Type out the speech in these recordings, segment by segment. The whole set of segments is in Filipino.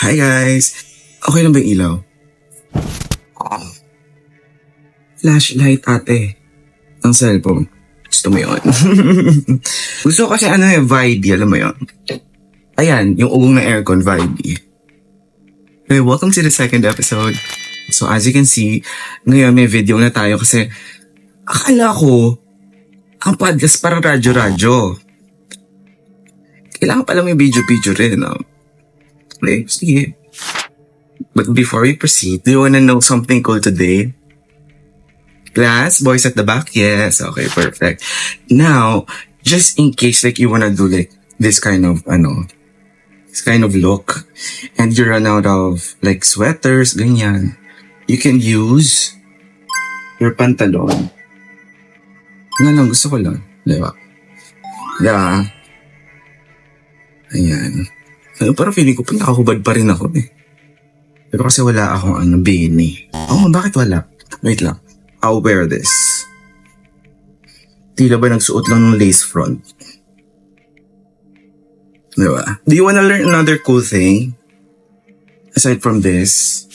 Hi guys! Okay lang ba yung ilaw? Flashlight ate. Ang cellphone. Gusto mo yun? Gusto ko kasi vibey, alam mo yun? Ayan, yung ugong na aircon, vibey. Okay, welcome to the second episode. So as you can see, ngayon may video na tayo kasi akala ko ang podcast parang radyo-radyo. Kailangan pala may video-video rin, no? Okay, sige. But before we proceed, do you wanna know something cool today? Class, boys at the back? Yes, okay, perfect. Now, just in case like you wanna do like this kind of look, and you run out of like sweaters, ganyan, you can use your pantalon. Nga lang, gusto ko lang. Diba? Yeah. Ayan. Parang feeling ko pa nakahubad pa rin ako eh. Pero kasi wala akong beanie. Oh, bakit wala? Wait lang. I'll wear this. Tila ba nagsuot lang ng lace front? Diba? Do you wanna learn another cool thing? Aside from this?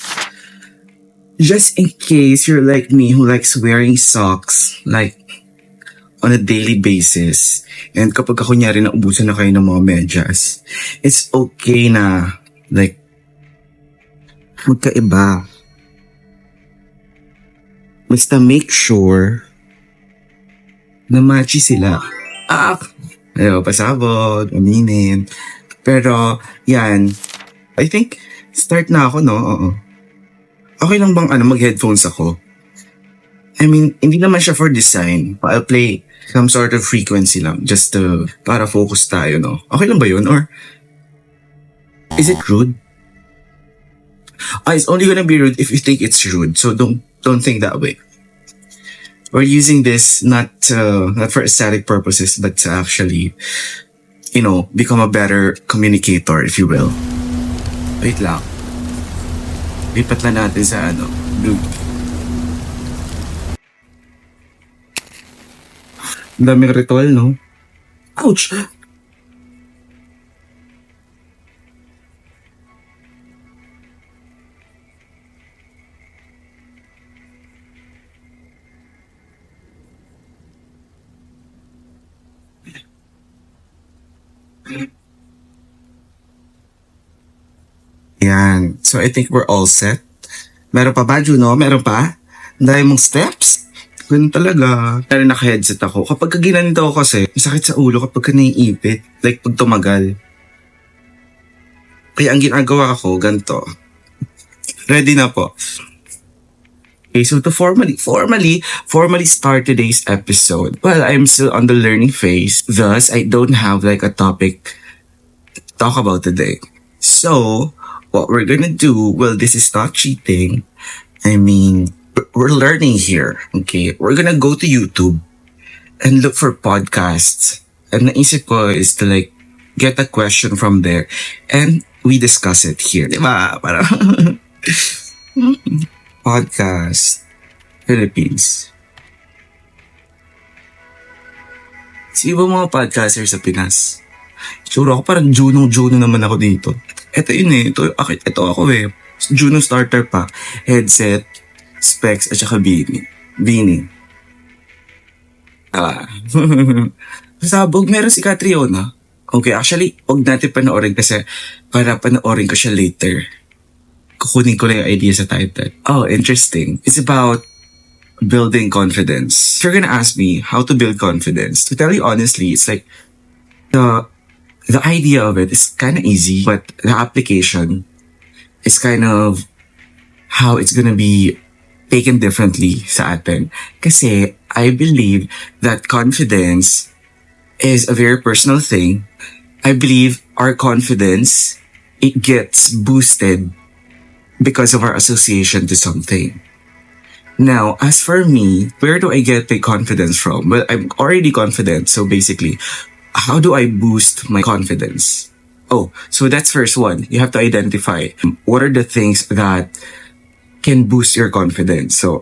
Just in case you're like me who likes wearing socks, like, on a daily basis, and kapag kunyari naubusan na kayo ng mga medyas, it's okay na, like, magkaiba. Basta make sure na matchy sila. Ayaw, pasabog, aminin. Pero, yan, I think, start na ako, no? Oo. Okay lang bang mag-headphones ako? I mean, hindi naman siya for design. I'll play some sort of frequency lang just para focus tayo, no? Okay lang ba yun? Or is it rude? It's only gonna be rude if you think it's rude. So don't think that way. We're using this not for aesthetic purposes, but to actually, become a better communicator, if you will. Wait lang. Lipat na natin sa Bluetooth. Ang daming ritual, no? Ouch! Yan. So I think we're all set. Meron pa ba, Juno? Meron pa? Ang dami mong steps? Ganun talaga. Pero naka-headset ako. Kapag ginanito ako kasi, masakit sa ulo kapag naiipit. Like pag tumagal. Kaya ang ginagawa ko, ganito. Ready na po. Okay, so to formally start today's episode. Well, I'm still on the learning phase. Thus, I don't have like a topic to talk about today. So, what we're gonna do, well, this is not cheating. I mean, we're learning here, okay? We're gonna go to YouTube and look for podcasts. And naisip ko is to like get a question from there and we discuss it here. Diba? Parang podcast Philippines. Sino ba mga podcaster sa Pinas? Sure ako parang Juno naman ako dito. Ito yun eh. Ito ako eh. Juno starter pa. Headset, specs, at saka beanie. Sabog, meron si Catriona. Okay, actually, huwag natin panoorin kasi para panoorin ko siya later. Kukunin ko lang yung idea sa title. Oh, interesting. It's about building confidence. If you're gonna ask me how to build confidence, to tell you honestly, it's like the idea of it is kind of easy, but the application is kind of how it's gonna be taken differently sa atin. Kasi I believe that confidence is a very personal thing. I believe our confidence, it gets boosted because of our association to something. Now, as for me, where do I get my confidence from? Well, I'm already confident. So basically, how do I boost my confidence? Oh, so that's first one. You have to identify what are the things that can boost your confidence. So,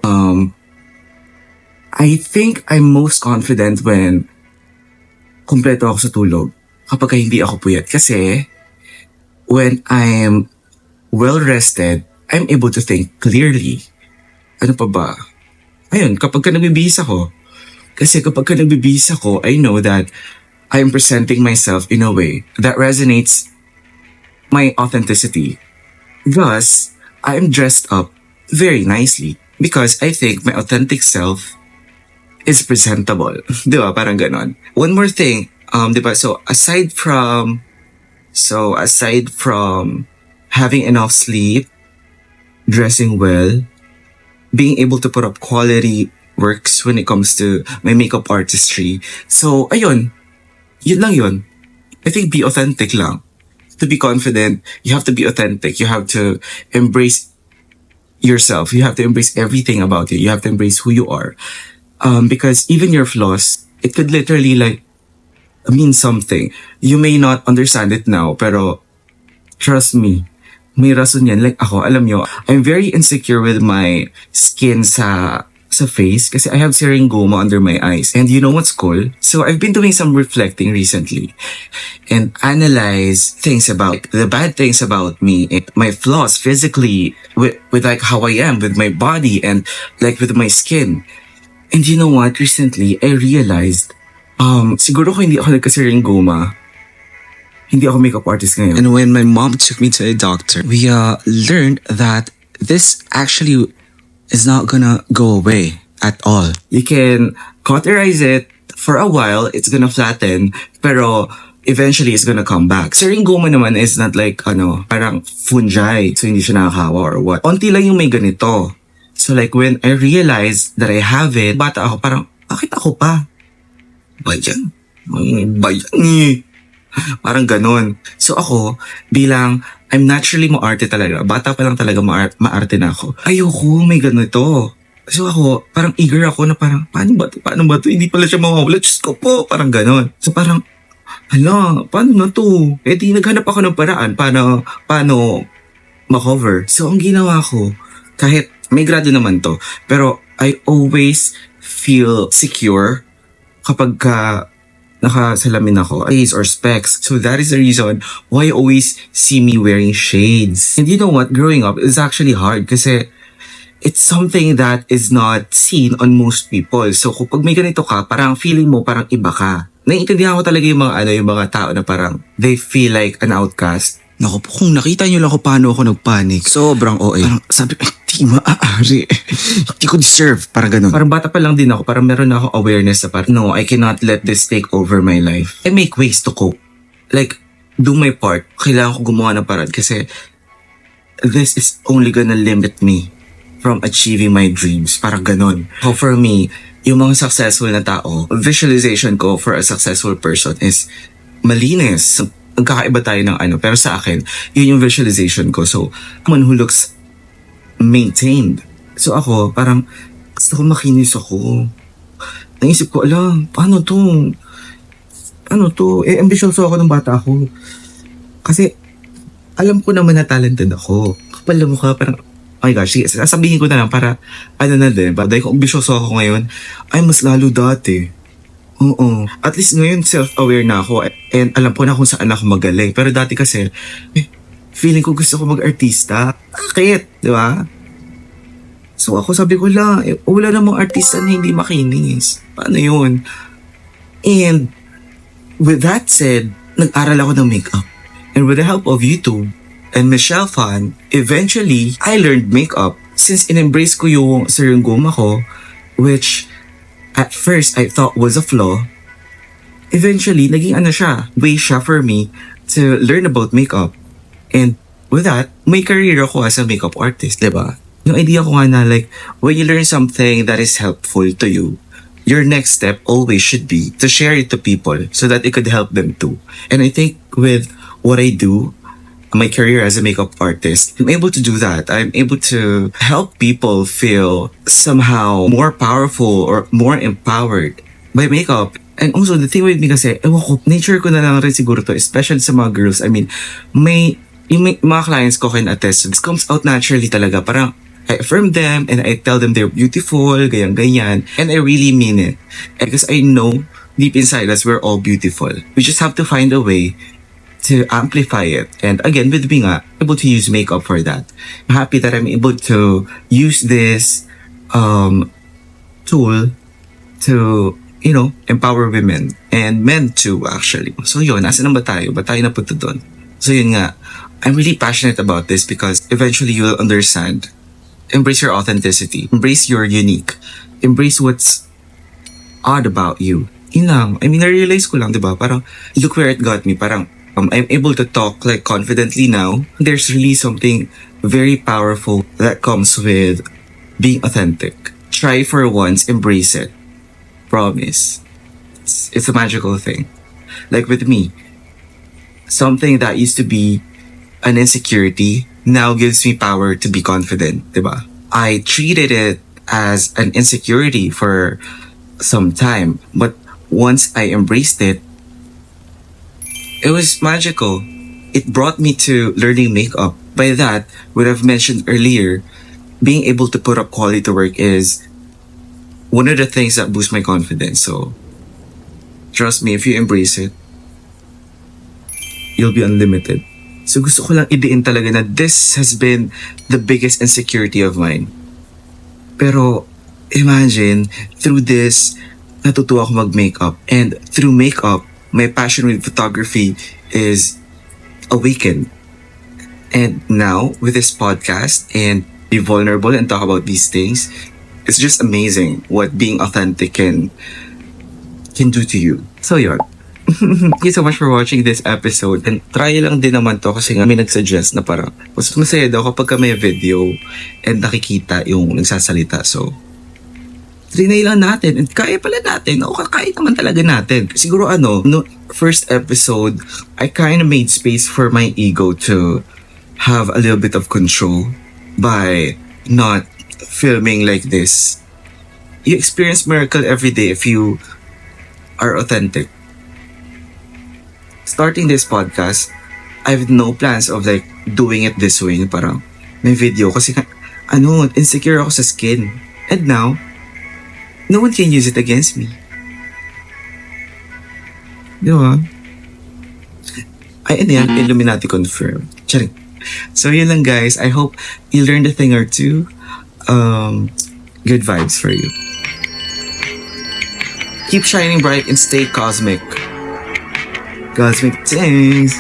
I think I'm most confident when kumpleto ako sa tulog. Kapag hindi ako puyat. Kasi, when I'm well-rested, I'm able to think clearly. Ano pa ba? Ayun, kapag ka nagbibihis ako, kasi kapag ka nagbibihis ako, I know that I'm presenting myself in a way that resonates my authenticity. Thus, I'm dressed up very nicely because I think my authentic self is presentable. Di ba? Parang ganon. One more thing, di ba? So aside from having enough sleep, dressing well, being able to put up quality works when it comes to my makeup artistry. So, ayun. Yun lang yun. I think be authentic lang. To be confident, you have to be authentic. You have to embrace yourself. You have to embrace everything about you. You have to embrace who you are. Because even your flaws, it could literally like mean something. You may not understand it now, pero trust me, may rason yan. Like ako, alam nyo, I'm very insecure with my skin sa face kasi I have seringoma under my eyes. And you know what's cool? So I've been doing some reflecting recently and analyze things about the bad things about me, my flaws physically with like how I am with my body and like with my skin. And you know what? Recently, I realized siguro kung hindi ako nagka-seringoma, hindi ako makeup artist ngayon. And when my mom took me to a doctor, we learned that this actually is not gonna go away at all. You can cauterize it for a while, it's gonna flatten, pero eventually it's gonna come back. Seringoma naman is not like, parang fungi, so hindi siya nakakawa or what. Onti lang yung may ganito. So like when I realized that I have it, bata ako, parang, bakit ako pa? Bayan? Bayan eh. Parang ganun. So ako, bilang I'm naturally maarte talaga. Bata pa lang talaga maarte na ako. Ayoko, may ganito. So ako, parang eager ako na parang, paano ba to? Hindi pala siya mawawala. Diyos ko po, parang ganun. So parang, paano na to? Eh di naghanap ako ng paraan paano makover. So ang ginawa ko, kahit may grado naman to, pero I always feel secure kapag nakasalamin ako, eyes or specs. So that is the reason why you always see me wearing shades. And you know what? Growing up is actually hard kasi it's something that is not seen on most people. So kapag may ganito ka, parang feeling mo parang iba ka. Naiintindihan ko talaga yung mga tao na parang they feel like an outcast. Naku po, kung nakita nyo lang kung paano ako nagpanik, sobrang OA. Parang sabi ko, hindi maaari. Hindi ko deserve. Parang ganun. Parang bata pa lang din ako. Parang meron na ako awareness na parang, no, I cannot let this take over my life. I make ways to cope. Like, do my part. Kailangan ko gumawa ng paraan kasi this is only gonna limit me from achieving my dreams. Parang ganun. So for me, yung mga successful na tao, visualization ko for a successful person is malinis. Magkakaiba tayo ng pero sa akin, yun yung visualization ko. So, someone who looks maintained. So ako, parang gusto ko makinis ako. Naisip ko, paano to? Eh, ambisyoso ako ng bata ako. Kasi, alam ko naman na talented ako. Kapal na mukha, parang, oh my gosh, sige, sasabihin ko na lang para, na din, dahil kung ambisyoso ako ngayon, ay mas lalo dati. Oo. At least ngayon self-aware na ako and alam ko na kung saan ako magaling. Pero dati kasi, feeling ko gusto ko mag-artista. Bakit? Di ba? So ako sabi ko wala namang artista na hindi makinis. Paano yun? And with that said, nag-aral ako ng makeup. And with the help of YouTube and Michelle Fan, eventually, I learned makeup. Since in-embrace ko yung seringoma ko, which at first I thought was a flaw, eventually naging way siya for me to learn about makeup. And with that, may career ako as a makeup artist, diba? Yung idea ko nga na like, when you learn something that is helpful to you, your next step always should be to share it to people so that it could help them too. And I think with what I do, my career as a makeup artist, I'm able to do that. I'm able to help people feel somehow more powerful or more empowered by makeup. And also, the thing with me kasi, ewan ko, nature ko na lang rin siguro to, especially sa mga girls. I mean, yung mga clients ko can attest, this comes out naturally talaga. Parang, I affirm them and I tell them they're beautiful, ganyan. And I really mean it. Because I know, deep inside us, we're all beautiful. We just have to find a way to amplify it. And again, with me nga, able to use makeup for that. I'm happy that I'm able to use this tool to, empower women and men too, actually. So yun, nasa na ba tayo? Ba tayo napunta doon? So yun nga, I'm really passionate about this because eventually you'll understand. Embrace your authenticity. Embrace your unique. Embrace what's odd about you. Yun lang. I mean, na-realize ko lang, diba? Parang, look where it got me. Parang, I'm able to talk like confidently now. There's really something very powerful that comes with being authentic. Try for once, embrace it. Promise. It's a magical thing. Like with me, something that used to be an insecurity now gives me power to be confident, diba? I treated it as an insecurity for some time, but once I embraced it, it was magical. It brought me to learning makeup. By that, what I've mentioned earlier, being able to put up quality work is one of the things that boosts my confidence. So, trust me, if you embrace it, you'll be unlimited. So gusto ko lang idiin talaga na this has been the biggest insecurity of mine. Pero imagine, through this, natutuwa ako mag-makeup. And through makeup, my passion with photography is awakened. And now, with this podcast and be vulnerable and talk about these things, it's just amazing what being authentic can do to you. So yun. Thank you so much for watching this episode. And try lang din naman to kasi nga may nagsuggest na parang mas masaya daw kapag may video and nakikita yung nagsasalita. So, trinay lang natin. And kaya pala natin. O, kaya naman talaga natin. Siguro no first episode, I kind of made space for my ego to have a little bit of control by not filming like this. You experience miracle every day if you are authentic. Starting this podcast, I have no plans of like doing it this way. Parang may video kasi insecure ako sa skin. And now, no one can use it against me. Di ba? Ay, yan, Illuminati confirmed. Charing. So yun lang guys. I hope you learned a thing or two. Good vibes for you. Keep shining bright and stay cosmic. Cosmic things.